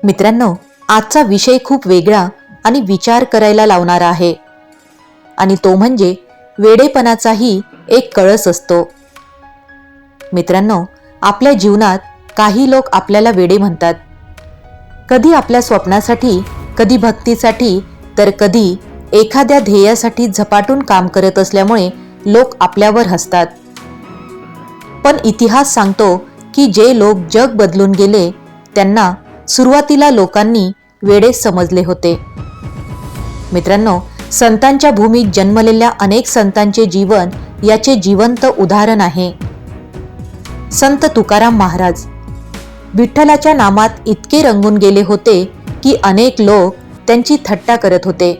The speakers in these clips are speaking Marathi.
मित्रांनो, आजचा विषय खूप वेगळा आणि विचार करायला लावणारा आहे आणि तो म्हणजे वेडेपणाचाही एक कळस असतो. मित्रांनो, आपल्या जीवनात काही लोक आपल्याला वेडे म्हणतात. कधी आपल्या स्वप्नासाठी, कधी भक्तीसाठी, तर कधी एखाद्या ध्येयासाठी झपाटून काम करत असल्यामुळे लोक आपल्यावर हसतात. पण इतिहास सांगतो की जे लोक जग बदलून गेले त्यांना सुरुवातीला लोकांनी वेडे समजले होते. मित्रांनो, संतांच्या भूमीत जन्मलेल्या अनेक संतांचे जीवन याचे जिवंत उदाहरण आहे. संत तुकाराम महाराज विठ्ठलाच्या नामात इतके रंगून गेले होते की अनेक लोक त्यांची थट्टा करत होते.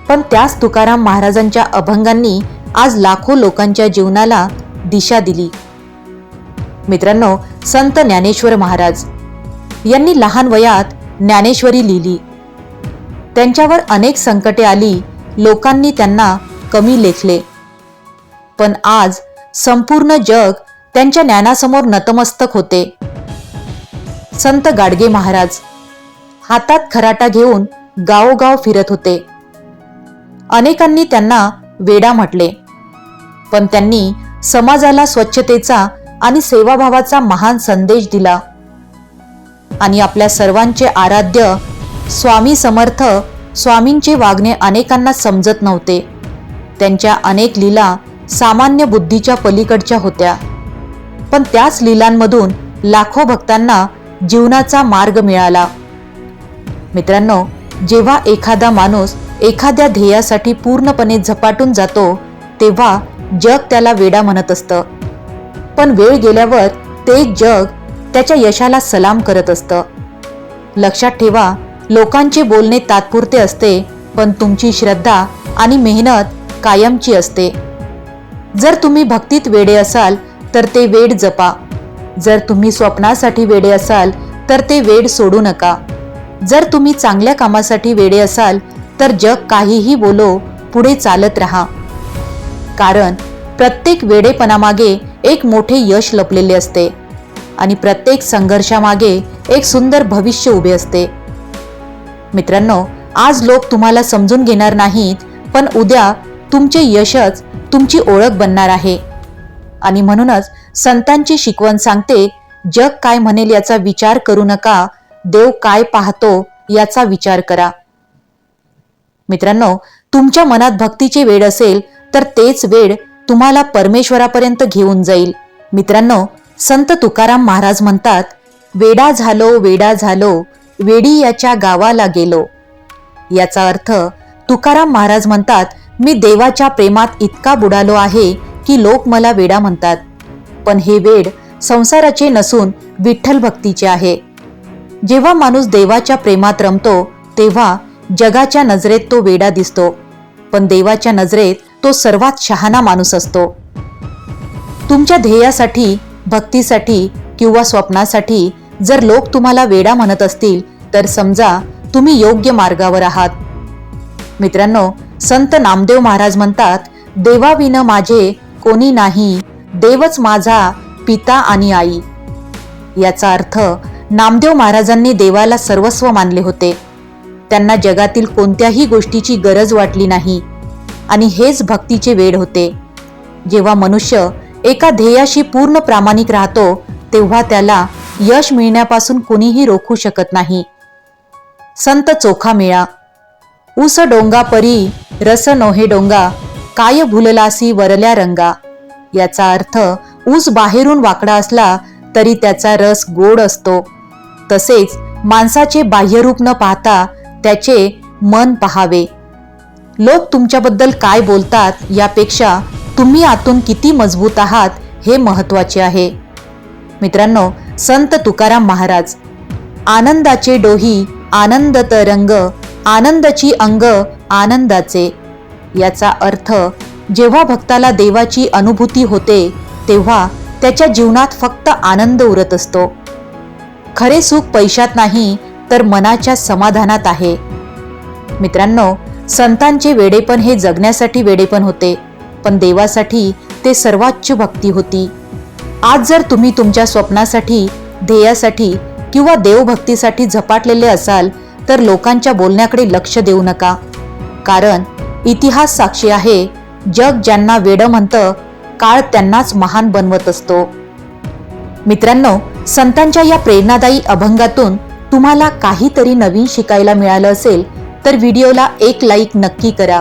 पण त्याच तुकाराम महाराजांच्या अभंगांनी आज लाखो लोकांच्या जीवनाला दिशा दिली. मित्रांनो, संत ज्ञानेश्वर महाराज यांनी लहान वयात ज्ञानेश्वरी लिहिली. त्यांच्यावर अनेक संकटे आली, लोकांनी त्यांना कमी लेखले. पण आज संपूर्ण जग त्यांच्या ज्ञानासमोर नतमस्तक होते. संत गाडगे महाराज हातात खराटा घेऊन गावोगाव फिरत होते. अनेकांनी त्यांना वेडा म्हटले, पण त्यांनी समाजाला स्वच्छतेचा आणि सेवाभावाचा महान संदेश दिला. आणि आपल्या सर्वांचे आराध्य स्वामी समर्थ स्वामींचे वागणे अनेकांना समजत नव्हते. त्यांच्या अनेक लीला सामान्य बुद्धीच्या पलीकडच्या होत्या, पण त्याच लीलांमधून लाखो भक्तांना जीवनाचा मार्ग मिळाला. मित्रांनो, जेव्हा एखादा माणूस एखाद्या ध्येयासाठी पूर्णपणे झपाटून जातो तेव्हा जग त्याला वेडा म्हणत असतं. पण वेळ गेल्यावर ते जग त्याच्या यशाला सलाम करत असतं. लक्षात ठेवा, लोकांचे बोलणे तात्पुरते असते, पण तुमची श्रद्धा आणि मेहनत कायमची असते. जर तुम्ही भक्तीत वेडे असाल तर ते वेड जपा. जर तुम्ही स्वप्नासाठी वेडे असाल तर ते वेड सोडू नका. जर तुम्ही चांगल्या कामासाठी वेडे असाल तर जग काहीही बोलो, पुढे चालत राहा. कारण प्रत्येक वेडेपणामागे एक मोठे यश लपलेले असते आणि प्रत्येक संघर्षामागे एक सुंदर भविष्य उभे असते. मित्रांनो, आज लोक तुम्हाला समजून घेणार नाहीत, पण उद्या तुमचे यशच तुमची ओळख बनणार आहे. आणि म्हणूनच संतांची शिकवण सांगते, जग काय म्हणेल याचा विचार करू नका, देव काय पाहतो याचा विचार करा. मित्रांनो, तुमच्या मनात भक्तीचे वेड असेल तर तेच वेड तुम्हाला परमेश्वरापर्यंत घेऊन जाईल. मित्रांनो, संत तुकाराम महाराज म्हणतात, वेडा झालो वेडा झालो, वेडी याच्या गावाला गेलो. याचा अर्थ तुकाराम महाराज म्हणतात, मी देवाच्या प्रेमात इतका बुडालो आहे की लोक मला वेडा म्हणतात. पण हे वेड संसाराचे नसून विठ्ठल भक्तीचे आहे. जेव्हा माणूस देवाच्या प्रेमात रमतो तेव्हा जगाच्या नजरेत तो वेडा दिसतो, पण देवाच्या नजरेत तो सर्वात शहाणा माणूस असतो. तुमच्या ध्येयासाठी, भक्तीसाठी किंवा स्वप्नासाठी जर लोक तुम्हाला वेडा म्हणत असतील तर समजा तुम्ही योग्य मार्गावर आहात. मित्रांनो, संत नामदेव महाराज म्हणतात, देवाविन माझे कोणी नाही, देवच माझा पिता आणि आई. याचा अर्थ नामदेव महाराजांनी देवाला सर्वस्व मानले होते. त्यांना जगातील कोणत्याही गोष्टीची गरज वाटली नाही आणि हेच भक्तीचे वेड होते. जेव्हा मनुष्य एका ध्येयाशी पूर्ण प्रामाणिक राहतो तेव्हा त्याला यश मिळण्यापासून कुणीही रोखू शकत नाही. संत चोखामेळा ऊस डोंगा परी रस नोहे डोंगा, काय भुललासी वरल्या रंगा. याचा अर्थ ऊस बाहेरून वाकडा असला तरी त्याचा रस गोड असतो. तसेच माणसाचे बाह्यरूप न पाहता त्याचे मन पहावे. लोक तुमच्याबद्दल काय बोलतात यापेक्षा तुम्ही आतून किती मजबूत आहात हे महत्त्वाचे आहे. मित्रांनो, संत तुकाराम महाराज, आनंदाचे डोही आनंद तरंग, आनंदाची अंग आनंदाचे. याचा अर्थ जेव्हा भक्ताला देवाची अनुभूती होते तेव्हा त्याच्या जीवनात फक्त आनंद उरत असतो. खरे सुख पैशात नाही तर मनाच्या समाधानात आहे. मित्रांनो, संतांचे वेडेपण हे जगण्यासाठी वेडेपण होते, पण देवासाठी ते सर्वोच्च भक्ती होती. आज जर तुम्ही तुमच्या स्वप्नासाठी, ध्येयासाठी किंवा देवभक्तीसाठी झपाटलेले असाल तर लोकांच्या बोलण्याकडे लक्ष देऊ नका, कारण इतिहास साक्षी आहे, जग ज्यांना वेडं म्हणतं काळ त्यांनाच महान बनवत असतो. मित्रांनो, संतांच्या या प्रेरणादायी अभंगातून तुम्हाला काहीतरी नवीन शिकायला मिळालं असेल तर व्हिडिओला एक लाईक नक्की करा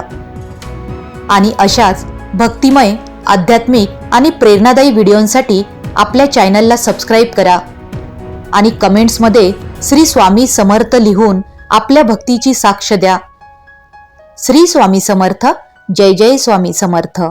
आणि अशाच भक्तिमय, आध्यात्मिक आणि प्रेरणादायी व्हिडिओंसाठी आपल्या चॅनलला सबस्क्राईब करा आणि कमेंट्समध्ये श्री स्वामी समर्थ लिहून आपल्या भक्तीची साक्ष द्या. श्री स्वामी समर्थ. जय जय स्वामी समर्थ.